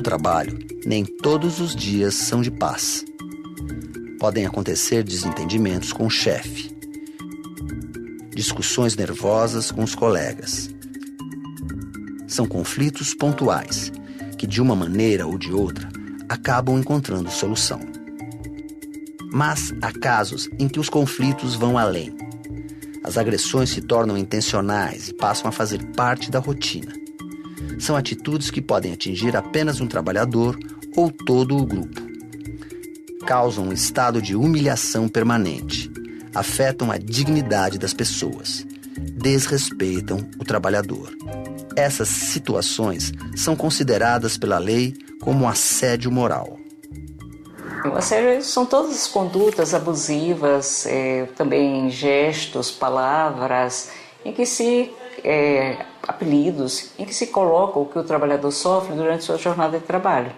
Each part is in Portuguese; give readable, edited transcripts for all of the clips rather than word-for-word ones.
No trabalho, nem todos os dias são de paz. Podem acontecer desentendimentos com o chefe, discussões nervosas com os colegas. São conflitos pontuais, que de uma maneira ou de outra acabam encontrando solução. Mas há casos em que os conflitos vão além. As agressões se tornam intencionais e passam a fazer parte da rotina. São atitudes que podem atingir apenas um trabalhador ou todo o grupo. Causam um estado de humilhação permanente, afetam a dignidade das pessoas, desrespeitam o trabalhador. Essas situações são consideradas pela lei como assédio moral. O assédio são todas as condutas abusivas, também gestos, palavras, em que se apelidos, em que se coloca o que o trabalhador sofre durante sua jornada de trabalho.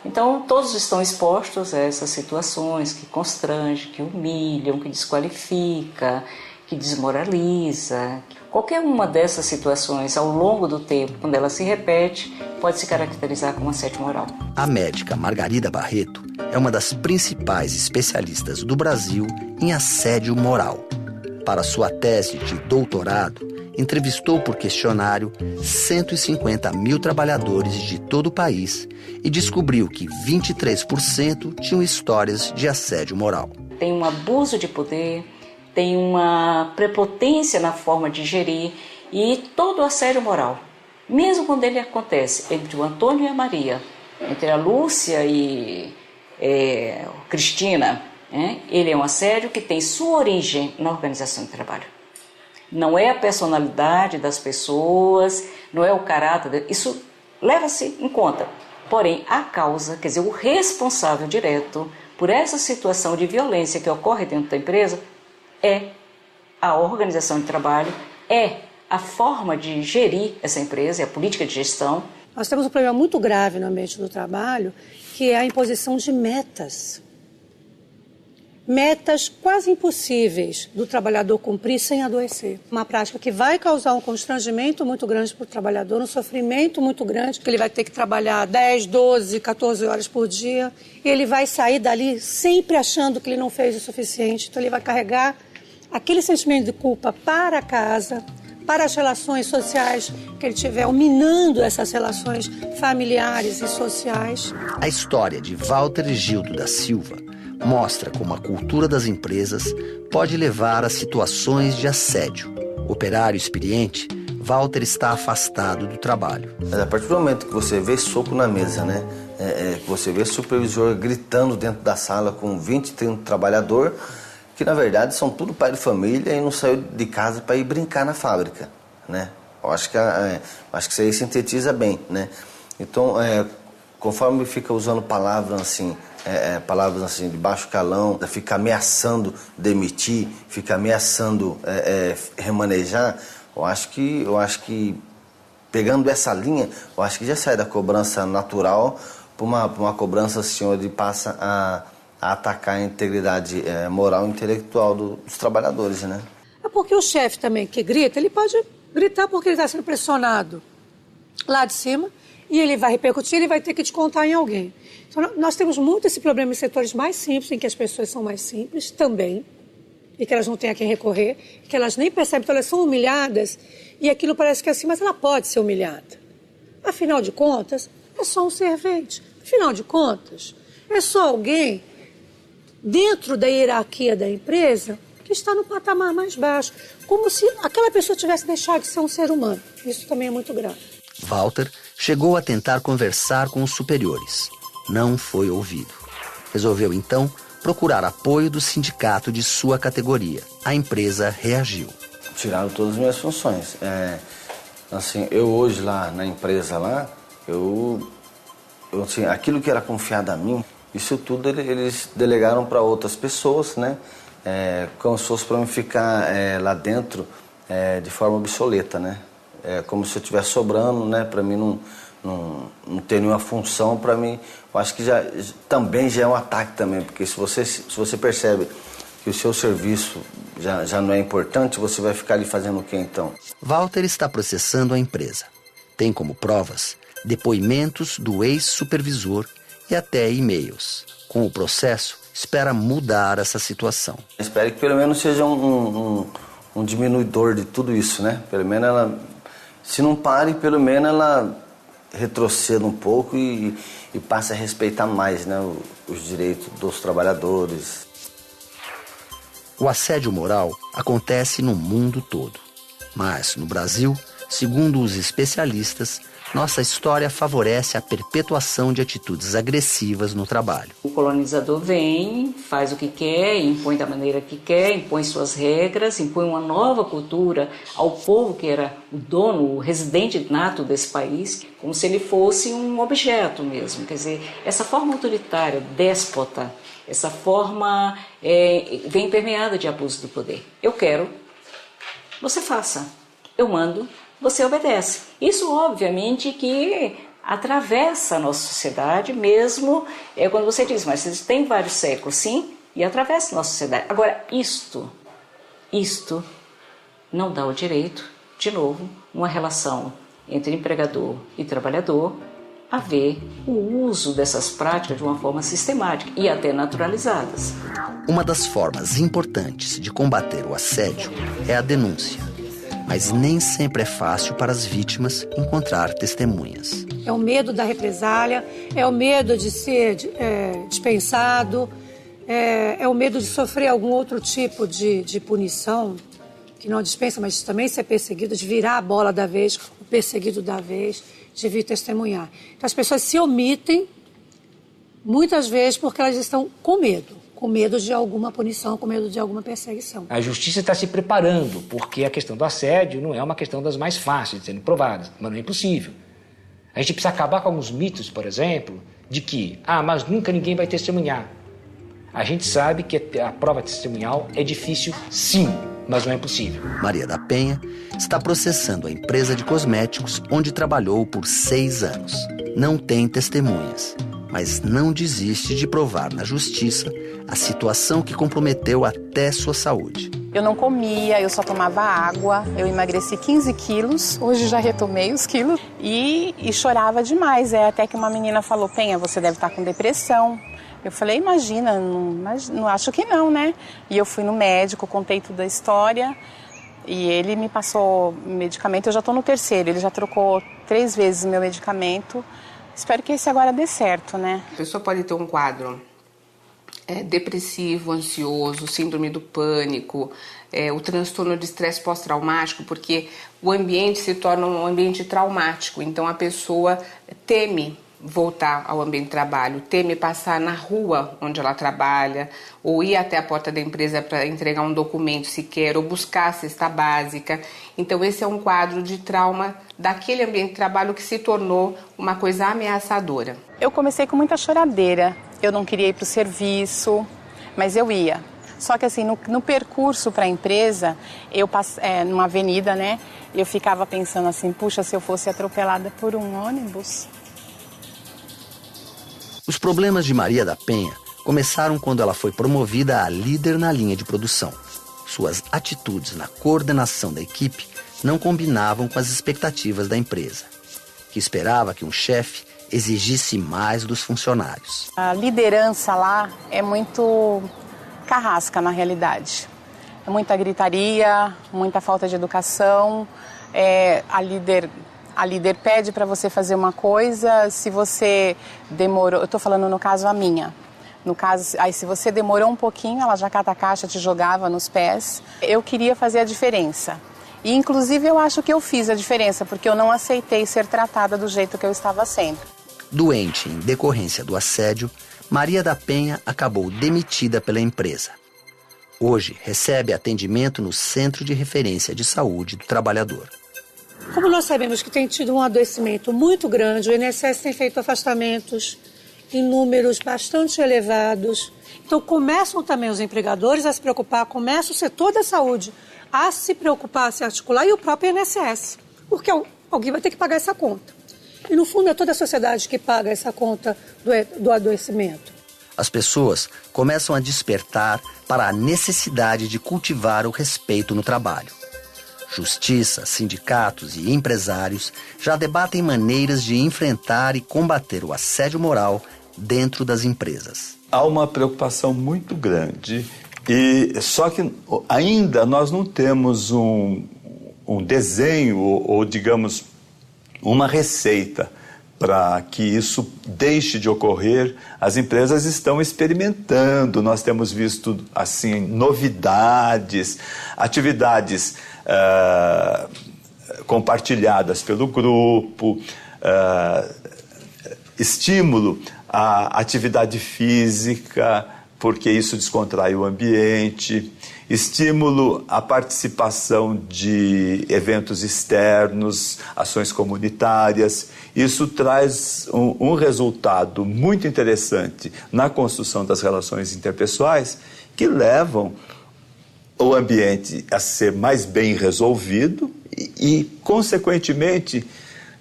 Então, todos estão expostos a essas situações que constrangem, que humilham, que desqualifica, que desmoraliza. Qualquer uma dessas situações, ao longo do tempo, quando ela se repete, pode se caracterizar como assédio moral. A médica Margarida Barreto é uma das principais especialistas do Brasil em assédio moral. Para sua tese de doutorado, entrevistou por questionário 150 mil trabalhadores de todo o país e descobriu que 23% tinham histórias de assédio moral. Tem um abuso de poder, tem uma prepotência na forma de gerir e todo o assédio moral, mesmo quando ele acontece entre o Antônio e a Maria, entre a Lúcia e Cristina, ele é um assédio que tem sua origem na organização de trabalho. Não é a personalidade das pessoas, não é o caráter, isso leva-se em conta. Porém, a causa, quer dizer, o responsável direto por essa situação de violência que ocorre dentro da empresa é a organização de trabalho, é a forma de gerir essa empresa, é a política de gestão. Nós temos um problema muito grave no ambiente do trabalho, que é a imposição de metas. Metas quase impossíveis do trabalhador cumprir sem adoecer. Uma prática que vai causar um constrangimento muito grande para o trabalhador, um sofrimento muito grande, porque ele vai ter que trabalhar 10, 12, 14 horas por dia, e ele vai sair dali sempre achando que ele não fez o suficiente. Então ele vai carregar aquele sentimento de culpa para casa, para as relações sociais que ele tiver, minando essas relações familiares e sociais. A história de Walter Gildo da Silva mostra como a cultura das empresas pode levar a situações de assédio. Operário experiente, Walter está afastado do trabalho. Mas a partir do momento que você vê soco na mesa, você vê supervisor gritando dentro da sala com 20, 30 trabalhadores, que na verdade são tudo pai de família e não saiu de casa para ir brincar na fábrica, né? Eu acho que isso aí sintetiza bem, né? Então, conforme fica usando palavras assim de baixo calão, fica ameaçando demitir, fica ameaçando remanejar, eu acho que pegando essa linha, eu acho que já sai da cobrança natural para uma cobrança assim, onde passa a atacar a integridade moral e intelectual dos trabalhadores, né? É porque o chefe também que grita, ele pode gritar porque ele está sendo pressionado lá de cima e ele vai repercutir, ele vai ter que descontar em alguém. Então, nós temos muito esse problema em setores mais simples, em que as pessoas são mais simples também, e que elas não têm a quem recorrer, que elas nem percebem, então elas são humilhadas, e aquilo parece que é assim, mas ela pode ser humilhada. Afinal de contas, é só um servente. Afinal de contas, é só alguém dentro da hierarquia da empresa que está no patamar mais baixo, como se aquela pessoa tivesse deixado de ser um ser humano. Isso também é muito grave. Walter chegou a tentar conversar com os superiores. Não foi ouvido. Resolveu, então, procurar apoio do sindicato de sua categoria. A empresa reagiu. Tiraram todas as minhas funções. Eu hoje lá na empresa, aquilo que era confiado a mim, isso tudo eles delegaram para outras pessoas, né? Como se fosse para mim ficar lá dentro de forma obsoleta, né? Como se eu estivesse sobrando, né? Para mim não ter nenhuma função, para mim, eu acho que também já é um ataque também, porque se você percebe que o seu serviço já não é importante, você vai ficar ali fazendo o quê então? Walter está processando a empresa. Tem como provas depoimentos do ex-supervisor e até e-mails. Com o processo, espera mudar essa situação. Espero que pelo menos seja um diminuidor de tudo isso, né? Pelo menos ela, se não pare, pelo menos ela retroceda um pouco e passe a respeitar mais, né, os direitos dos trabalhadores. O assédio moral acontece no mundo todo. Mas, no Brasil, segundo os especialistas, nossa história favorece a perpetuação de atitudes agressivas no trabalho. O colonizador vem, faz o que quer, impõe da maneira que quer, impõe suas regras, impõe uma nova cultura ao povo que era o dono, o residente nato desse país, como se ele fosse um objeto mesmo. Quer dizer, essa forma autoritária, déspota, essa forma vem permeada de abuso do poder. Eu quero, você faça. Eu mando, você obedece. Isso, obviamente, que atravessa a nossa sociedade, mesmo quando você diz, mas isso tem vários séculos, sim, e atravessa a nossa sociedade. Agora, isto não dá o direito, de novo, uma relação entre empregador e trabalhador, a ver o uso dessas práticas de uma forma sistemática e até naturalizadas. Uma das formas importantes de combater o assédio é a denúncia. Mas nem sempre é fácil para as vítimas encontrar testemunhas. É o medo da represália, é o medo de ser dispensado, é o medo de sofrer algum outro tipo de punição, que não dispensa, mas também ser perseguido, de virar a bola da vez, o perseguido da vez, de vir testemunhar. Então as pessoas se omitem, muitas vezes porque elas estão com medo de alguma punição, com medo de alguma perseguição. A justiça está se preparando, porque a questão do assédio não é uma questão das mais fáceis de serem provadas, mas não é impossível. A gente precisa acabar com alguns mitos, por exemplo, de que, mas nunca ninguém vai testemunhar. A gente sabe que a prova testemunhal é difícil, sim, mas não é impossível. Maria da Penha está processando a empresa de cosméticos onde trabalhou por 6 anos. Não tem testemunhas, mas não desiste de provar na justiça a situação que comprometeu até sua saúde. Eu não comia, eu só tomava água, eu emagreci 15 quilos, hoje já retomei os quilos e chorava demais. Até que uma menina falou, Penha, você deve estar com depressão. Eu falei, imagina, não acho que não, né? E eu fui no médico, contei toda a história e ele me passou medicamento, eu já estou no 3º, ele já trocou 3 vezes o meu medicamento. Espero que esse agora dê certo, né? A pessoa pode ter um quadro depressivo, ansioso, síndrome do pânico, o transtorno de estresse pós-traumático, porque o ambiente se torna um ambiente traumático, então a pessoa teme voltar ao ambiente de trabalho, teme passar na rua onde ela trabalha, ou ir até a porta da empresa para entregar um documento sequer, ou buscar a cesta básica. Então esse é um quadro de trauma daquele ambiente de trabalho que se tornou uma coisa ameaçadora. Eu comecei com muita choradeira, eu não queria ir para o serviço, mas eu ia. Só que assim, no percurso para a empresa, eu passei numa avenida, né? Eu ficava pensando assim, puxa, se eu fosse atropelada por um ônibus. Os problemas de Maria da Penha começaram quando ela foi promovida a líder na linha de produção. Suas atitudes na coordenação da equipe não combinavam com as expectativas da empresa, que esperava que um chefe exigisse mais dos funcionários. A liderança lá é muito carrasca, na realidade. É muita gritaria, muita falta de educação. A líder pede para você fazer uma coisa, se você demorou... Eu estou falando no caso a minha. No caso, aí se você demorou um pouquinho, ela já cata a caixa, te jogava nos pés. Eu queria fazer a diferença. E, inclusive, eu acho que eu fiz a diferença, porque eu não aceitei ser tratada do jeito que eu estava sendo. Doente em decorrência do assédio, Maria da Penha acabou demitida pela empresa. Hoje, recebe atendimento no Centro de Referência de Saúde do Trabalhador. Como nós sabemos que tem tido um adoecimento muito grande, o INSS tem feito afastamentos em números bastante elevados. Então começam também os empregadores a se preocupar, começa o setor da saúde a se preocupar, a se articular, e o próprio INSS, porque alguém vai ter que pagar essa conta. E no fundo é toda a sociedade que paga essa conta do adoecimento. As pessoas começam a despertar para a necessidade de cultivar o respeito no trabalho. Justiça, sindicatos e empresários já debatem maneiras de enfrentar e combater o assédio moral dentro das empresas. Há uma preocupação muito grande, só que ainda nós não temos um desenho ou, digamos, uma receita para que isso deixe de ocorrer. As empresas estão experimentando, nós temos visto assim novidades, atividades compartilhadas pelo grupo, estímulo à atividade física, porque isso descontrai o ambiente, estímulo à participação de eventos externos, ações comunitárias. Isso traz um resultado muito interessante na construção das relações interpessoais, que levam o ambiente a ser mais bem resolvido e consequentemente,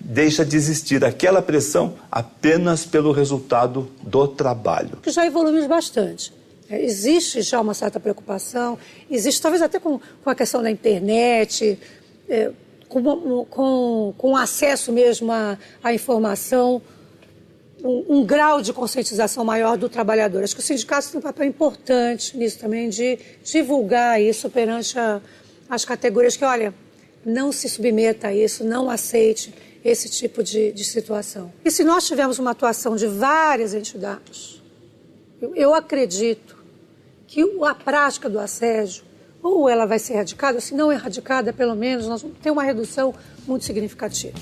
deixa de existir aquela pressão apenas pelo resultado do trabalho. Já evoluímos bastante. Existe já uma certa preocupação, existe talvez até com a questão da internet, com acesso mesmo à informação, um grau de conscientização maior do trabalhador. Acho que os sindicatos têm um papel importante nisso também, de divulgar isso perante as categorias que, olha, não se submeta a isso, não aceite esse tipo de situação. E se nós tivermos uma atuação de várias entidades, eu acredito que a prática do assédio, ou ela vai ser erradicada, ou se não erradicada, pelo menos nós vamos ter uma redução muito significativa.